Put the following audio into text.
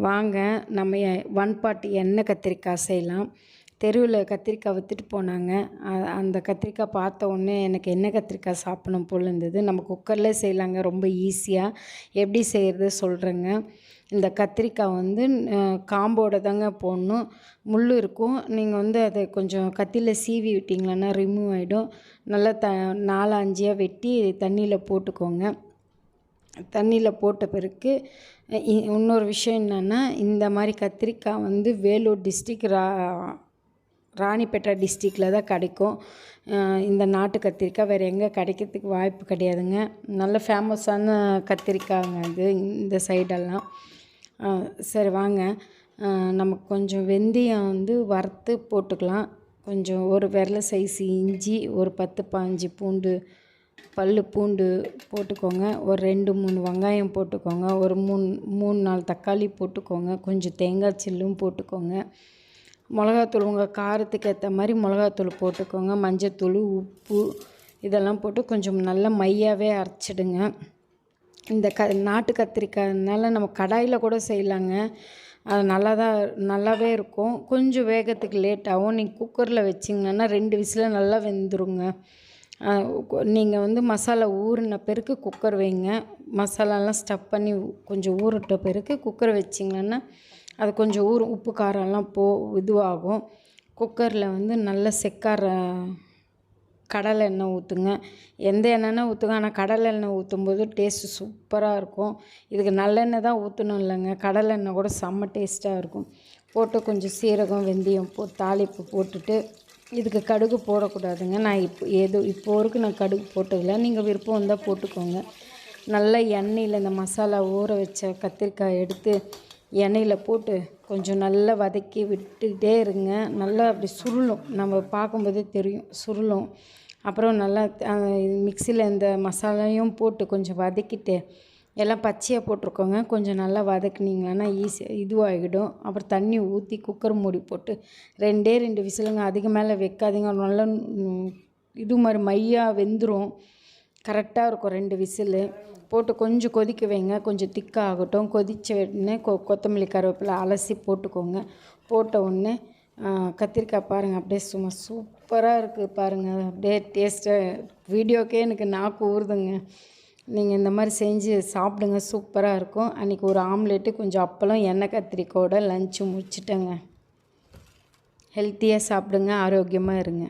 வாங்க நம்ம one pot எண்ணெய் கத்திரிக்காய் செய்யலாம். தெருவில் கத்திரிக்காய் விற்றுட்டு போனாங்க. அந்த கத்திரிக்காய் பார்த்த உடனே எனக்கு எண்ணெய் கத்திரிக்காய் சாப்பிடணும் போல் இருந்தது. நம்ம குக்கரில் செய்யலாங்க, ரொம்ப ஈஸியாக. எப்படி செய்கிறது சொல்கிறேங்க. இந்த கத்திரிக்காய் வந்து காம்போட தாங்க போடணும். முள் இருக்கும். நீங்கள் வந்து அதை கொஞ்சம் கத்தியில் சீவி விட்டிங்களன்னா ரிமூவ் ஆகிடும். நல்லா 4-5 வெட்டி தண்ணியில் போட்டுக்கோங்க. தண்ணியில் போட்ட பிறகு இன்னொரு விஷயம் என்னென்னா, இந்த மாதிரி கத்திரிக்காய் வந்து வேலூர் டிஸ்ட்ரிக் ராணிப்பேட்டை டிஸ்ட்ரிக்டில் தான் கிடைக்கும். இந்த நாட்டு கத்திரிக்காய் வேறு எங்கே கிடைக்கிறதுக்கு வாய்ப்பு கிடையாதுங்க. நல்ல ஃபேமஸான கத்திரிக்காய்ங்க இது இந்த சைடெல்லாம். சரி வாங்க, நமக்கு கொஞ்சம் வெந்தயம் வந்து வறுத்து போட்டுக்கலாம். கொஞ்சம் ஒரு விரல் சைஸ் இஞ்சி, ஒரு 10-15 பூண்டு போட்டுக்கோங்க. ஒரு 2-3 வெங்காயம் போட்டுக்கோங்க. ஒரு 3-4 தக்காளி போட்டுக்கோங்க. கொஞ்சம் தேங்காய் சில்லும் போட்டுக்கோங்க. மிளகாத்தூள் உங்கள் காரத்துக்கு ஏற்ற மாதிரி மிளகாத்தூள் போட்டுக்கோங்க. மஞ்சத்தூள், உப்பு இதெல்லாம் போட்டு கொஞ்சம் நல்லா மையாகவே அரைச்சிடுங்க. இந்த நாட்டு கத்திரிக்காய்னால நம்ம கடாயில் கூட செய்யலாங்க. அது நல்லாவே இருக்கும். கொஞ்சம் வேகத்துக்கு லேட் ஆகும். நீங்கள் குக்கரில் வச்சிங்கன்னா 2 விசில் நல்லா வெந்துருங்க. நீங்கள் வந்து மசாலா ஊறின பிறகு குக்கர் வைங்க. மசாலாலாம் ஸ்டஃப் பண்ணி கொஞ்சம் ஊறிட்ட பிறகு குக்கர் வச்சிங்கன்னா அது கொஞ்சம் உப்பு காரம்லாம் இதுவாகும். குக்கரில் வந்து நல்ல கடலை எண்ணெய் ஊற்றுங்க. எந்த எண்ணெய்னா ஊற்றுங்க, ஆனால் கடலை எண்ணெய் ஊற்றும்போது டேஸ்ட்டு சூப்பராக இருக்கும். இதுக்கு நல்லெண்ணெய் தான் ஊற்றணும் இல்லைங்க, கடலை எண்ணெய் கூட செம்ம டேஸ்ட்டாக இருக்கும். போட்டு கொஞ்சம் சீரகம், வெந்தயம் தாளிப்பு போட்டுட்டு, இதுக்கு கடுகு போடக்கூடாதுங்க. நான் இப்போ வரைக்கும் நான் கடுகு போட்டதில்லை. நீங்கள் விருப்பம் வந்தால் போட்டுக்கோங்க. நல்லா எண்ணெயில் இந்த மசாலா ஊற வச்ச கத்திரிக்காய் எடுத்து எண்ணெயில் போட்டு கொஞ்சம் நல்லா வதக்கி விட்டுக்கிட்டே இருங்க. நல்லா அப்படி சுருளும், நம்ம பார்க்கும்போதே தெரியும் சுருளும். அப்புறம் நல்லா மிக்சியில் இந்த மசாலையும் போட்டு கொஞ்சம் வதக்கிட்டு, எல்லாம் பச்சையாக போட்டிருக்கோங்க. கொஞ்சம் நல்லா வதக்குனிங்கன்னா ஈஸியாக இதுவாகிடும். அப்புறம் தண்ணி ஊற்றி குக்கர் மூடி போட்டு 2 விசிலுங்க, அதிக மேலே வைக்காதீங்க. நல்லா இது மாதிரி மையாக வெந்துடும். கரெக்டாக இருக்கும் 2 விசிலு போட்டு கொஞ்சம் கொதிக்க வைங்க. கொஞ்சம் திக்காகட்டும். கொதித்த உடனே கொத்தமல்லி, கருவேப்பிலை அலசி போட்டுக்கோங்க. போட்ட உடனே கத்திரிக்காய் பாருங்கள், அப்படியே சும்மா சூப்பராக இருக்குது பாருங்கள். அப்படியே டேஸ்ட்டாக வீடியோக்கே எனக்கு நாக்கு ஊறுதுங்க. நீங்கள் இந்த மாதிரி செஞ்சு சாப்பிடுங்க, சூப்பராக இருக்கும். அன்றைக்கி ஒரு ஆம்லேட்டு, கொஞ்சம் அப்பளம், எண்ணெய் கத்திரிக்காயோட லஞ்சு முடிச்சிட்டேங்க. ஹெல்த்தியாக சாப்பிடுங்க, ஆரோக்கியமாக இருங்க.